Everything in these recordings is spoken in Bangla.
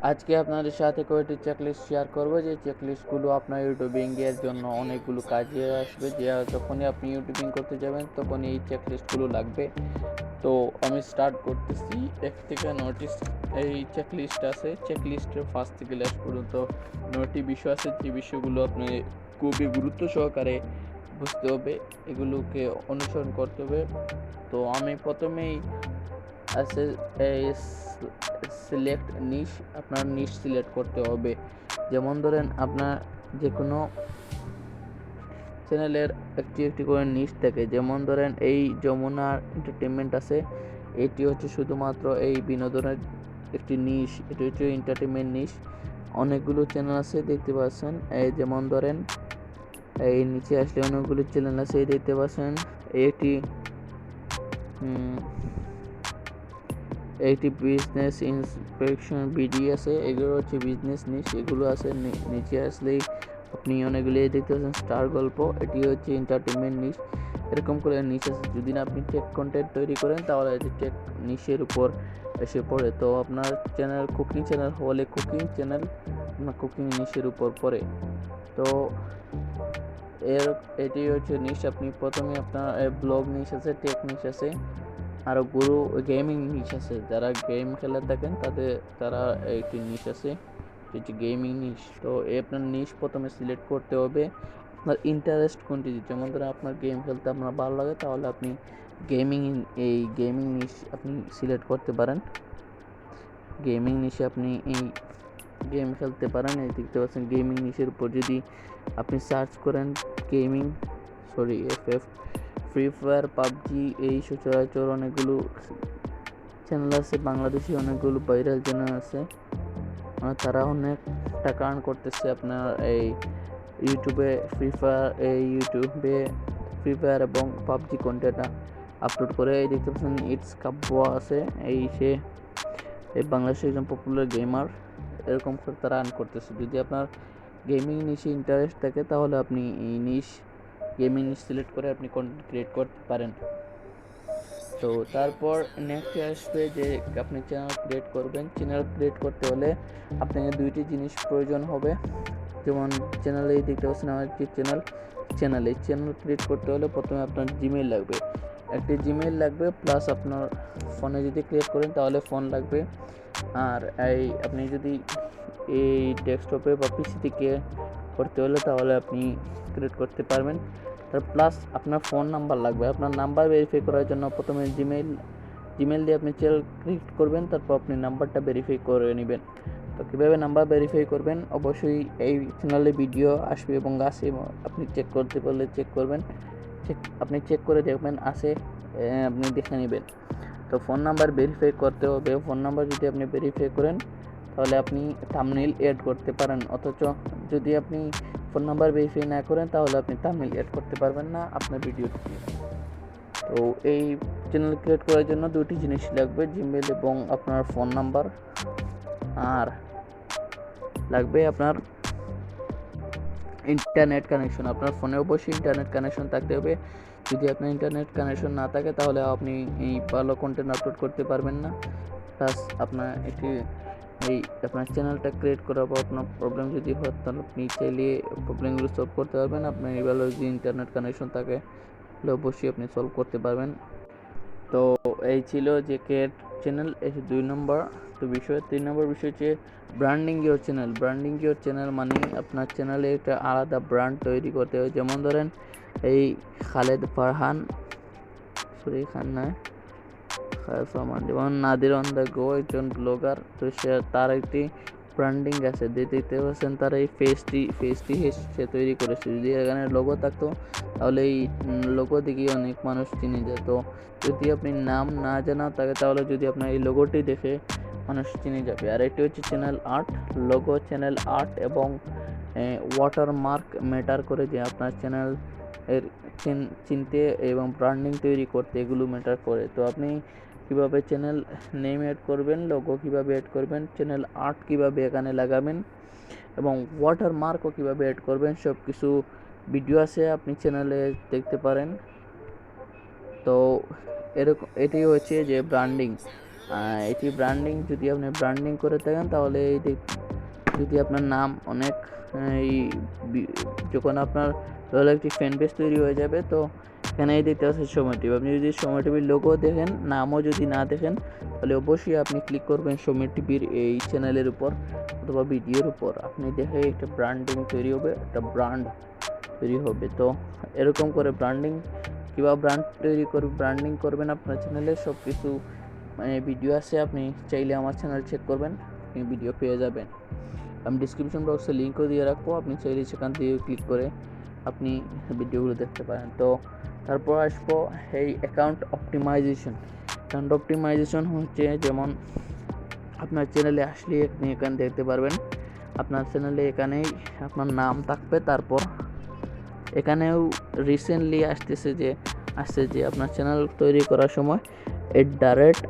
আজকে আপনাদের সাথে কয়েকটি চেকলিস্ট শেয়ার করব, যে চেকলিস্টগুলো আপনার ইউটিউবিং এর জন্য অনেকগুলো কাজে আসবে। যে যখনই আপনি ইউটিউবিং করতে যাবেন তখনই এই চেকলিস্টগুলো লাগবে। তো আমি স্টার্ট করতেছি। এক থেকে নোটিস এই চেকলিস্ট আছে, চেকলিস্টের ফার্স্ট থেকে লাস্ট পর্যন্ত 9টি বিষয় আছে, যে বিষয়গুলো আপনি খুবই গুরুত্ব সহকারে বুঝতে হবে, এগুলোকে অনুসরণ করতে হবে। তো আমি প্রথমেই আছে সিলেক্ট নিশ। আপনার নিশ সিলেক্ট করতে হবে। যেমন ধরেন আপনার যে কোনো চ্যানেলের একটি করে নিশ থাকে। যেমন ধরেন এই যমুনার এন্টারটেনমেন্ট আছে, এটি হচ্ছে শুধুমাত্র এই বিনোদনের একটি নিশ, এটি হচ্ছে এন্টারটেনমেন্ট নিশ। অনেকগুলো চ্যানেল আছে দেখতে পাচ্ছেন, এই যেমন ধরেন এই নিচে আসলে অনেকগুলো চ্যানেল আছে দেখতে পাচ্ছেন। এইটি বিজনেস ইন্সপেকশন বিডি আছে, এগুলো হচ্ছে বিজনেস নিশ, এগুলো আছে। নিচে আসলেই আপনি অনেকগুলো দেখতে পাচ্ছেন স্টার গল্প, এটি হচ্ছে এন্টারটেনমেন্ট নিশ। এরকম করে নিশ আছে। যদি না আপনি টেক কন্টেন্ট তৈরি করেন তাহলে টেক নিশের উপর এসে পড়ে। তো আপনার চ্যানেল কুকিং চ্যানেল হলে কুকিং চ্যানেল আপনার কুকিং নিশের উপর পড়ে। তো এটি হচ্ছে নিশ। আপনি প্রথমে আপনার ব্লগ নিশ আছে, টেক নিশ আছে, আরও গুরু গেমিং নিশ আছে। যারা গেম খেলে থাকেন তারা একটি নিশ আছে, যেটি গেমিং নিশ। তো আপনার নিশ প্রথমে সিলেক্ট করতে হবে আপনার ইন্টারেস্ট কোনটি। যেমন ধরুন আপনার গেম খেলতে আপনার ভালো লাগে, তাহলে আপনি গেমিং নিশ আপনি সিলেক্ট করতে পারেন। গেমিং নিশে আপনি এই গেম খেলতে পারেন। এই দেখতে পাচ্ছেন গেমিং নিশের উপর যদি আপনি সার্চ করেন ফ্রি ফায়ার, পাবজি, এই সচরাচর অনেকগুলো চ্যানেল আছে, বাংলাদেশি অনেকগুলো ভাইরাল চ্যানেল আছে, তারা অনেক টাকা আর্ন করতেছে আপনার এই ইউটিউবে ফ্রি ফায়ার এবং পাবজি কন্টেন্ট আপলোড করে। এই দেখতে পাচ্ছেন ইটস কাব্য আছে, এই বাংলাদেশের একজন পপুলার গেমার, এরকম করে তারা আর্ন করতেছে। যদি আপনার গেমিং নিশে ইন্টারেস্ট থাকে তাহলে আপনি এই গেমিং নিশ সিলেক্ট করে আপনি কন্টেন্ট ক্রিয়েট করতে পারেন। তো তারপর নেক্সট আসবে যে আপনি চ্যানেল ক্রিয়েট করবেন। চ্যানেল ক্রিয়েট করতে হলে আপনাকে দুইটি জিনিস প্রয়োজন হবে। যেমন চ্যানেলেই দেখতে পাচ্ছেন আমার একটি চ্যানেল ক্রিয়েট করতে হলে প্রথমে আপনার জিমেইল লাগবে, একটি জিমেইল লাগবে, প্লাস আপনার ফোনে যদি ক্রিয়েট করেন তাহলে ফোন লাগবে। আর আপনি যদি এই ডেস্কটপে বা পিসি থেকে করতে হলে তাহলে আপনি ক্রিয়েট করতে পারবেন। তার প্লাস আপনার ফোন নাম্বার লাগবে। আপনার নাম্বার ভেরিফাই করার জন্য প্রথমে জিমেইল দিয়ে আপনি চ্যানেল ক্রিয়েট করবেন, তারপর আপনি নাম্বারটা ভেরিফাই করে নেবেন। তো কীভাবে নাম্বার ভেরিফাই করবেন, অবশ্যই এই চ্যানেলে ভিডিও আসবে এবং আসে, আপনি চেক করতে পারলে চেক করবেন, আপনি চেক করে দেখবেন আসে, আপনি দেখে নেবেন। তো ফোন নাম্বার ভেরিফাই করতে হবে। ফোন নাম্বার যদি আপনি ভেরিফাই করেন তাহলে আপনি থাম্বনেইল অ্যাড করতে পারেন। অথচ যদি আপনি ফোন নাম্বার ভেরিফাই না করেন তাহলে আপনি থাম্বনেইল অ্যাড করতে পারবেন না আপনার ভিডিওতে। তো এই চ্যানেল ক্রিয়েট করার জন্য দুটি জিনিস লাগবে, জিমেইল এবং আপনার ফোন নাম্বার, আর লাগবে আপনার ইন্টারনেট কানেকশন। আপনার ফোনে অবশ্যই ইন্টারনেট কানেকশন থাকতে হবে। যদি আপনার ইন্টারনেট কানেকশন না থাকে তাহলে আপনি এই ভালো কন্টেন্ট আপলোড করতে পারবেন না। প্লাস আপনার চ্যানেলটা ক্রিয়েট করার পর আপনার প্রবলেম যদি হয় তাহলে আপনি চাইলে প্রবলেমগুলো সলভ করতে পারবেন। আপনার ভালো যদি ইন্টারনেট কানেকশন থাকে তাহলে অবশ্যই আপনি সলভ করতে পারবেন। তো এই ছিল যে ক্রিয়েট চ্যানেল, এই 2 নম্বর বিষয়। 3 নম্বর বিষয় হচ্ছে ব্র্যান্ডিং ইউর চ্যানেল মানে আপনার চ্যানেলে একটা আলাদা ব্র্যান্ড তৈরি করতে হবে। যেমন ধরেন এই খালেদ ফারহান যেমন নাদির অন দ্য গো একজন ব্লগার, তো তার একটি ব্র্যান্ডিং আছে, দেখতে পাচ্ছেন তার এই ফেসটি সে তৈরি করেছে। যদি এখানে লোগো থাকতো তাহলে এই লোগো দেখে অনেক মানুষ চিনে যেত। যদি আপনি নাম না জানা থাকে তাহলে যদি আপনার এই লোগোটি দেখে মানুষ চিনে যাবে। আর এটি হচ্ছে channel art, logo, channel art এবং ওয়াটারমার্ক ম্যাটার করে, যে আপনার চ্যানেল এর চিনতে এবং ব্র্যান্ডিং তৈরি করতে এগুলো ম্যাটার করে। তো আপনি কীভাবে চ্যানেল নেম অ্যাড করবেন, লোগো কীভাবে অ্যাড করবেন, চ্যানেল আর্ট কীভাবে এখানে লাগাবেন এবং ওয়াটারমার্কও কীভাবে অ্যাড করবেন, সব কিছু ভিডিও আছে, আপনি চ্যানেলে দেখতে পারেন। তো এটি হচ্ছে যে ব্র্যান্ডিং। এটি ব্র্যান্ডিং, যদি আপনি ব্র্যান্ডিং করে থাকেন তাহলে যদি আপনার নাম অনেক এই যখন আপনার তাহলে একটি ফ্যান বেস তৈরি হয়ে যাবে, তো এখানেই দেখতে পাচ্ছেন সময় টিভি। আপনি যদি সময় টিভির লোগো দেখেন, নামও যদি না দেখেন, তাহলে অবশ্যই আপনি ক্লিক করবেন সময় টিভির এই চ্যানেলের উপর অথবা ভিডিওর উপর। আপনি দেখে একটা ব্র্যান্ডিং তৈরি হবে, একটা ব্র্যান্ড তৈরি হবে। তো এরকম করে ব্র্যান্ডিং কীভাবে ব্র্যান্ডিং করবেন আপনার চ্যানেলে সব কিছু ভিডিও আছে। আপনি চাইলে আমার চ্যানেল চেক করবেন, আপনি ভিডিও পেয়ে যাবেন। আমি ডিসক্রিপশন বক্সে লিঙ্কও দিয়ে রাখবো, আপনি চাইলে সেখান থেকে ক্লিক করে আপনি ভিডিওগুলো দেখতে পারেন। তো তারপর আসবো এই অ্যাকাউন্ট অপটিমাইজেশন হচ্ছে, যেমন আপনার চ্যানেলে আসলে আপনি এখানে দেখতে পারবেন আপনার চ্যানেলে এখানেই আপনার নাম থাকবে। তারপর এখানেও রিসেন্টলি আসছে যে আপনার চ্যানেল তৈরি করার সময়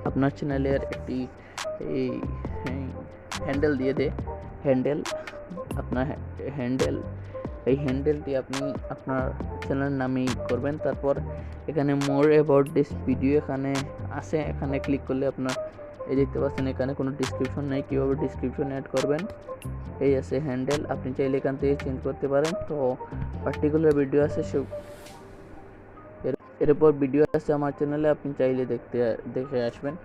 আপনার চ্যানেলের একটি এই হ্যান্ডেল দিয়ে দেয়। এই হ্যান্ডেলটি আপনি আপনার চ্যানেলের নামেই করবেন। তারপর এখানে মোর অ্যাবাউট দিস ভিডিও এখানে আছে, এখানে ক্লিক করলে আপনার এই দেখতে পাচ্ছেন এখানে কোনো ডিসক্রিপশন নেই। কীভাবে ডিসক্রিপশন অ্যাড করবেন, এই আছে হ্যান্ডেল, আপনি চাইলে এখান থেকে চেঞ্জ করতে পারেন। তো পার্টিকুলার ভিডিও আছে এরপর ভিডিও আছে আমার চ্যানেলে, আপনি চাইলে দেখে আসবেন।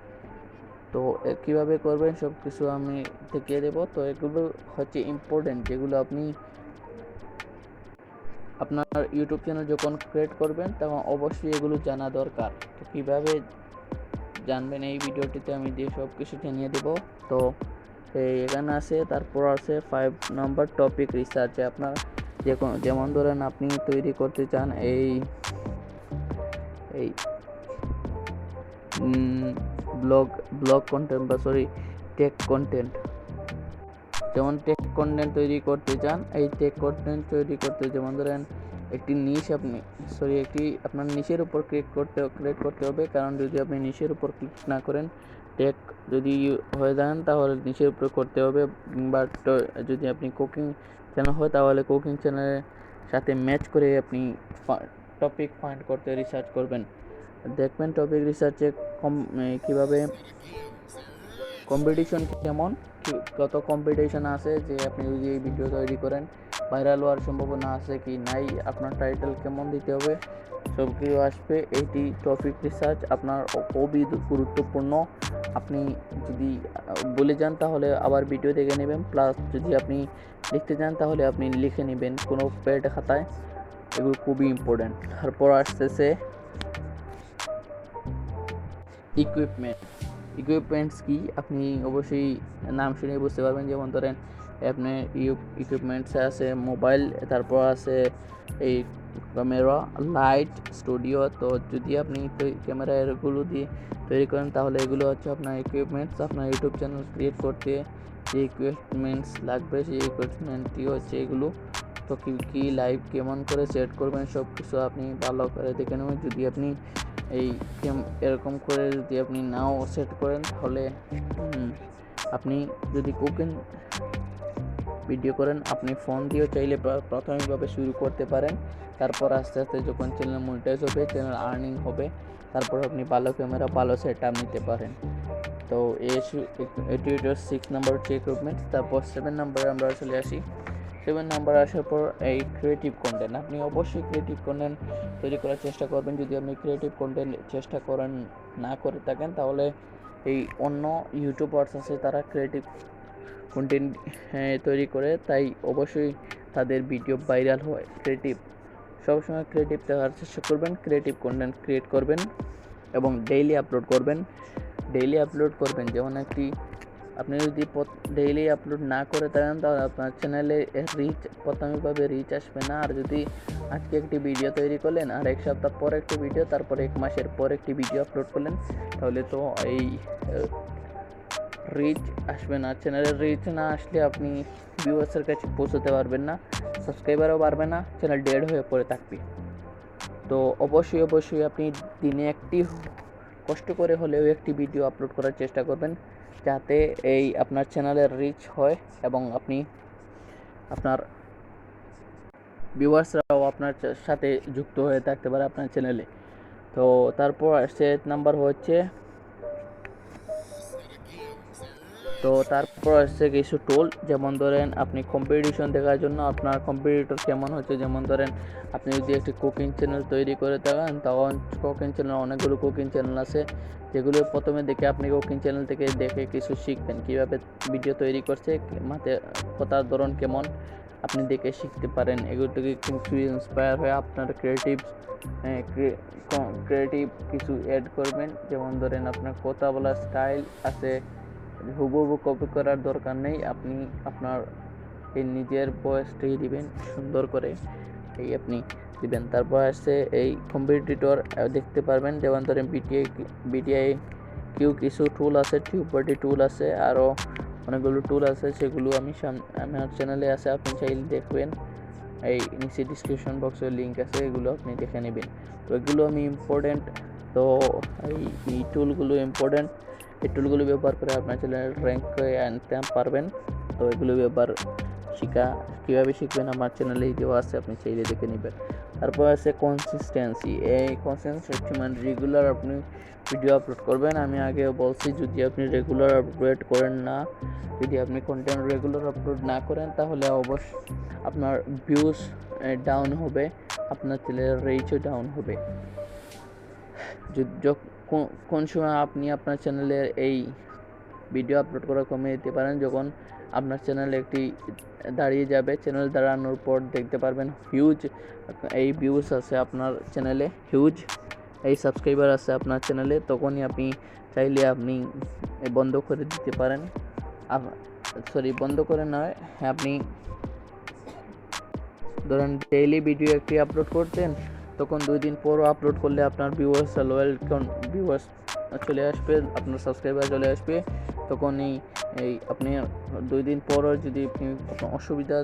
তো কীভাবে করবেন সব কিছু আমি দেখিয়ে দেবো। তো এগুলো হচ্ছে ইম্পর্টেন্ট, যেগুলো আপনি আপনার ইউটিউব চ্যানেল যখন ক্রিয়েট করবেন তখন অবশ্যই এগুলো জানা দরকার। তো কীভাবে জানবেন এই ভিডিওটিতে আমি দিয়ে সব কিছু জানিয়ে দেবো। তো এখানে আছে, তারপর আছে 5 নম্বর টপিক রিসার্চে আপনার যেমন ধরেন আপনি তৈরি করতে চান এই ব্লগ কন্টেন্ট টেক কন্টেন্ট, যেমন টেক কন্টেন্ট তৈরি করতে চান। এই টেক কন্টেন্ট তৈরি করতে যেমন ধরেন একটি নিশ আপনার নিশের উপর ক্লিক করতে হবে, কারণ যদি আপনি নিশের উপর ক্লিক না করেন টেক যদি হয়ে যান তাহলে নিশের উপর করতে হবে। বাট যদি আপনি কুকিং চ্যানেল হয় তাহলে কুকিং চ্যানেলের সাথে ম্যাচ করে আপনি টপিক ফাইন্ড করতে রিসার্চ করবেন। দেখবেন টপিক রিসার্চে কীভাবে কম্পিটিশন কেমন, কত কম্পিটিশন আছে, যে আপনি যদি এই ভিডিও তৈরি করেন ভাইরাল হওয়ার সম্ভাবনা আছে কি নাই, আপনার টাইটেল কেমন দিতে হবে, সব কিছু আসবে। এইটি টপিক রিসার্চ আপনার খুবই গুরুত্বপূর্ণ। আপনি যদি বলে যান তাহলে আবার ভিডিও দেখে নেবেন, প্লাস যদি আপনি লিখতে যান তাহলে আপনি লিখে নেবেন কোনো প্যাড খাতায়, এগুলো খুবই ইম্পর্টেন্ট। তারপর আসতেছে ইকুইপমেন্টস কি, আপনি অবশ্যই নাম শুনে বুঝতে পারবেন। যেমন ধরেন আপনার ইকুইপমেন্টস আছে মোবাইল, তারপর আছে এই ক্যামেরা, লাইট, স্টুডিও। তো যদি আপনি ক্যামেরা এগুলো দিয়ে তৈরি করেন তাহলে এগুলো হচ্ছে আপনার ইকুইপমেন্টস। আপনার ইউটিউব চ্যানেল ক্রিয়েট করতে যে ইকুইপমেন্টস লাগবে সেই ইকুইপমেন্টটি হচ্ছে এগুলো। তো কী লাইভ কেমন করে সেট করবেন সব কিছু আপনি ভালো করে দেখে নেবেন। যদি আপনি এরকম করে যদি আপনি নাও সেট করেন তাহলে আপনি যদি কুকিং ভিডিও করেন আপনি ফোন দিয়েও চাইলে প্রাথমিকভাবে শুরু করতে পারেন। তারপর আস্তে আস্তে যখন চ্যানেল মনিটাইজ হবে, চ্যানেল আর্নিং হবে, তারপর আপনি ভালো ক্যামেরা ভালো সেট আপ নিতে পারেন। তো এটি 6 নাম্বার হচ্ছে ইকুইপমেন্টস। তারপর 7 নাম্বারে আমরা চলে আসি। 7 নাম্বার আসার পর এই ক্রিয়েটিভ কন্টেন্ট, আপনি অবশ্যই ক্রিয়েটিভ কন্টেন্ট তৈরি করার চেষ্টা করবেন। যদি আপনি ক্রিয়েটিভ কন্টেন্ট চেষ্টা না করে থাকেন তাহলে এই অন্য ইউটিউবার্স আছে তারা ক্রিয়েটিভ কন্টেন্ট তৈরি করে, তাই অবশ্যই তাদের ভিডিও ভাইরাল হয়। সবসময় ক্রিয়েটিভ দেখার চেষ্টা করবেন, ক্রিয়েটিভ কন্টেন্ট ক্রিয়েট করবেন এবং ডেইলি আপলোড করবেন। যেমন আপনি যদি ডেইলি আপলোড না করে থাকেন তাহলে আপনার চ্যানেলে প্রাথমিকভাবে রিচ আসবে না। আর যদি আজকে একটি ভিডিও তৈরি করলেন আর 1 সপ্তাহ পর একটি ভিডিও, তারপর 1 মাসের পর একটি ভিডিও আপলোড করলেন, তাহলে তো এই রিচ আসবে না। চ্যানেলের রিচ না আসলে আপনি ভিউয়ার্সের কাছে পৌঁছতে পারবেন না, সাবস্ক্রাইবারও বাড়বে না, চ্যানেল ডেড হয়ে পড়ে থাকবে। তো অবশ্যই আপনি দিনে একটি কষ্ট করে হলেও একটি ভিডিও আপলোড করার চেষ্টা করবেন, যাতে এই আপনার চ্যানেলের রিচ হয় এবং আপনার ভিউয়ার্সরাও আপনার সাথে যুক্ত হয়ে থাকতে পারে আপনার চ্যানেলে। তো তারপর 7 নাম্বার হচ্ছে তো তারপর আসছে কিছু টুল, যেমন ধরেন আপনি কম্পিটিশন দেখার জন্য আপনার কম্পিটিটর কেমন হচ্ছে, যেমন ধরেন আপনি যদি একটি কুকিং চ্যানেল তৈরি করে থাকেন, তখন কুকিং চ্যানেল অনেকগুলো কুকিং চ্যানেল আছে, যেগুলো প্রথমে দেখে আপনি কুকিং চ্যানেল থেকে দেখে কিছু শিখবেন, কীভাবে ভিডিও তৈরি করছে, মাথে কথার ধরন কেমন, আপনি দেখে শিখতে পারেন। এগুলো থেকে কিছু ইন্সপায়ার হয়ে আপনার ক্রিয়েটিভ কিছু অ্যাড করবেন, যেমন ধরেন আপনার কথা বলার স্টাইল আছে, হুবহু কপি করার দরকার নেই, আপনি আপনার এই নিজের ভয়েসটাই দিবেন সুন্দর করে, এই আপনি দিবেন। তারপর আসছে এই কম্পিটিটর দেখতে পারবেন, যেমন ধরেন বিটিআই কিউ কিছু টুল আছে, টিউবারটি টুল আছে, আরও অনেকগুলো টুল আছে, সেগুলো আমার চ্যানেলে আছে, আপনি চাইলে দেখবেন, এই নিচে ডিসক্রিপশন বক্সে লিঙ্ক আছে, এগুলো আপনি দেখে নেবেন। তো এগুলো আমি ইম্পর্টেন্ট, তো এই টুলগুলো ইম্পর্টেন্ট, এই টুলগুলো ব্যবহার করে আপনার চ্যানেল র্যাঙ্ক করে আনতে পারবেন। তো এগুলো ব্যবহার কীভাবে শিখবেন আমার চ্যানেলেই দেওয়া আছে, আপনি চাইলে দেখে নেবেন। তারপর আছে কনসিস্টেন্সি, এই কনসিস্টেন্সি মানে রেগুলার আপনি ভিডিও আপলোড করবেন। আমি আগে বলছি, যদি আপনি রেগুলার আপলোড করেন না, যদি আপনি কন্টেন্ট রেগুলার আপলোড না করেন, তাহলে অবশ্যই আপনার ভিউজ ডাউন হবে, আপনার চ্যানেলের রিচও ডাউন হবে। কোন সময় আপনি আপনার চ্যানেলের এই ভিডিও আপলোড করা কমিয়ে দিতে পারেন, যখন আপনার চ্যানেল একটি দাঁড়িয়ে যাবে, চ্যানেল দাঁড়ানোর পর দেখতে পারবেন হিউজ এই ভিউজ আছে আপনার চ্যানেলে, হিউজ এই সাবস্ক্রাইবার আছে আপনার চ্যানেলে, তখনই আপনি চাইলে আপনি বন্ধ করে দিতে পারেন। বন্ধ করে নয়, আপনি ধরেন ডেইলি ভিডিও একটি আপলোড করতেন, তখন 2 দিন পরও আপলোড করলে আপনার ভিউয়ার্স চলে আসবে, আপনার সাবস্ক্রাইবার চলে আসবে, তখনই আপনি 2 দিন পরও যদি আপনি অসুবিধা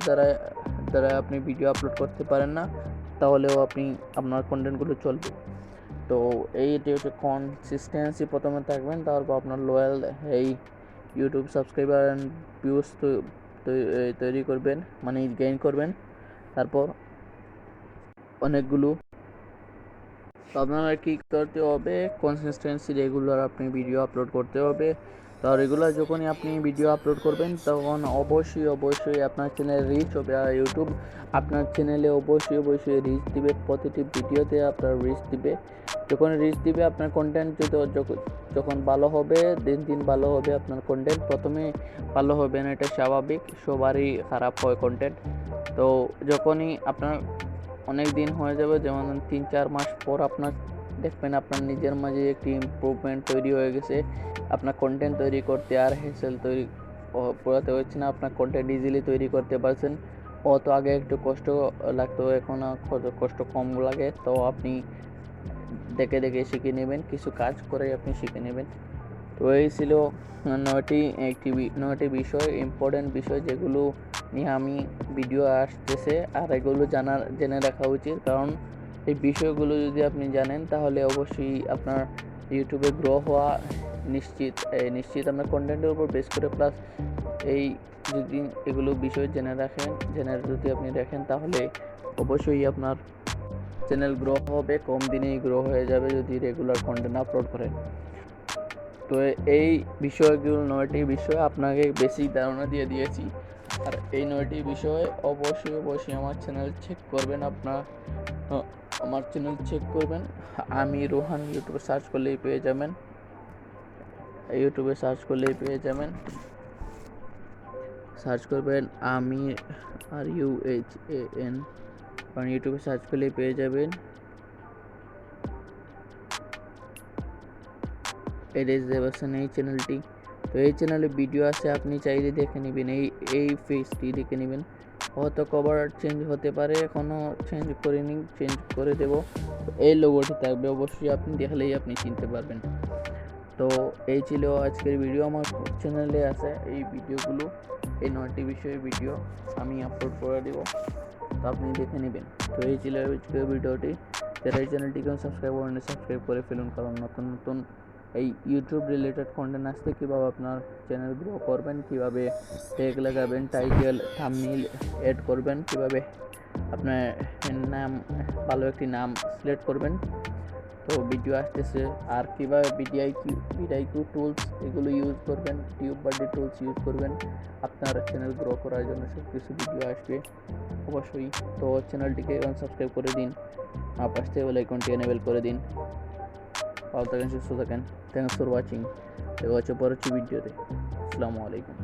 দ্বারা আপনি ভিডিও আপলোড করতে পারেন না, তাহলেও আপনার কন্টেন্টগুলো চলবে। তো এইটি হচ্ছে কনসিস্টেন্সি, প্রথমে থাকবেন, তারপর আপনার লয়াল এই ইউটিউব সাবস্ক্রাইবার অ্যান্ড ভিউজ তৈরি করবেন, মানে গেইন করবেন। তারপর অনেকগুলো, তো আপনারা কী করতে হবে, কনসিস্টেন্সি রেগুলার আপনি ভিডিও আপলোড করতে হবে। তো রেগুলার যখনই আপনি ভিডিও আপলোড করবেন, তখন অবশ্যই আপনার চ্যানেল রিচ হবে, আর ইউটিউব আপনার চ্যানেলে অবশ্যই রিচ দিবে, প্রতিটি ভিডিওতে আপনার রিচ দিবে। যখন রিচ দিবে, আপনার কন্টেন্ট যখন ভালো হবে, দিন ভালো হবে আপনার কন্টেন্ট, প্রথমে ভালো হবে না, এটা স্বাভাবিক, সবারই খারাপ হয় কন্টেন্ট। তো যখনই আপনার অনেক দিন হয়ে যাবে, যেমন 3-4 মাস পর আপনার দেখবেন আপনার নিজের মাঝে একটি ইমপ্রুভমেন্ট তৈরি হয়ে গেছে, আপনার কন্টেন্ট তৈরি করতে আর হ্যাসেল পোড়াতে হচ্ছে না, আপনার কন্টেন্ট ইজিলি তৈরি করতে পারছেন। তো আগে একটু কষ্ট লাগতো, এখন কষ্ট কম লাগে। তো আপনি দেখে শিখে নেবেন, কিছু কাজ করে আপনি শিখে নেবেন। তো এই ছিল 9টি বিষয়, ইম্পর্টেন্ট বিষয়, যেগুলো নিয়ে আমি ভিডিও আসতেছে, আর এগুলো জেনে রাখা উচিত, কারণ এই বিষয়গুলো যদি আপনি জানেন, তাহলে অবশ্যই আপনার ইউটিউবে গ্রো হওয়া নিশ্চিত আপনার কন্টেন্টের উপর বেস করে, প্লাস যদি এগুলো বিষয় জেনে যদি আপনি দেখেন, তাহলে অবশ্যই আপনার চ্যানেল গ্রো হবে, কম দিনেই গ্রো হয়ে যাবে যদি রেগুলার কন্টেন্ট আপলোড করেন। তো এই বিষয়গুলো 9টি বিষয় আপনাকে বেসিক ধারণা দিয়ে দিয়েছি, আর এই 9টি বিষয়ে অবশ্যই আমার চ্যানেল চেক করবেন, আমার চ্যানেল চেক করবেন। AmiRuhan ইউটিউবে সার্চ করলেই পেয়ে যাবেন, সার্চ করবেন AmiRuhan, কারণ ইউটিউবে সার্চ করলেই পেয়ে যাবেন। এই চ্যানেলটি, তো এই চ্যানেলে ভিডিও আছে, আপনি চাইলে দেখে নেবেন, এই ফেসটি দেখে নেবেন, হয়তো কভার চেঞ্জ হতে পারে, এখনও চেঞ্জ করিনি, চেঞ্জ করে দেব। এই লোগোটি থাকবে, অবশ্যই আপনি দেখলেই আপনি চিনতে পারবেন। তো এই ছিল আজকের ভিডিও, আমার চ্যানেলে আছে এই ভিডিওগুলো, এই 9টি বিষয়ের ভিডিও আমি আপলোড করে দেব, তো আপনি দেখে নেবেন। তো এই ছিল আজকের ভিডিওটি, যারা এই চ্যানেলটিকে সাবস্ক্রাইব করে ফেলুন, কারণ নতুন এই ইউটিউব রিলেটেড কন্টেন্ট আসতে, কীভাবে আপনার চ্যানেল গ্রো করবেন, কীভাবে ট্যাগ লাগাবেন, টাইটেল থাম্বনেইল অ্যাড করবেন, কীভাবে আপনার ভালো একটি নাম সিলেক্ট করবেন, তো ভিডিও আসতেছে। আর কীভাবে ভিডিআইকিউ টুলস এগুলো ইউজ করবেন, টিউব বাডি টুলস ইউজ করবেন আপনার চ্যানেল গ্রো করার জন্য, সব কিছু ভিডিও আসবে অবশ্যই। তো চ্যানেলটিকে সাবস্ক্রাইব করে দিন, পাশ থেকে বেল আইকনটি এনেবেল করে দিন। ভালো থাকেন, সুস্থ থাকেন। Thanks for watching. দেখা হচ্ছে পরবর্তী ভিডিওতে। আসসালামু আলাইকুম।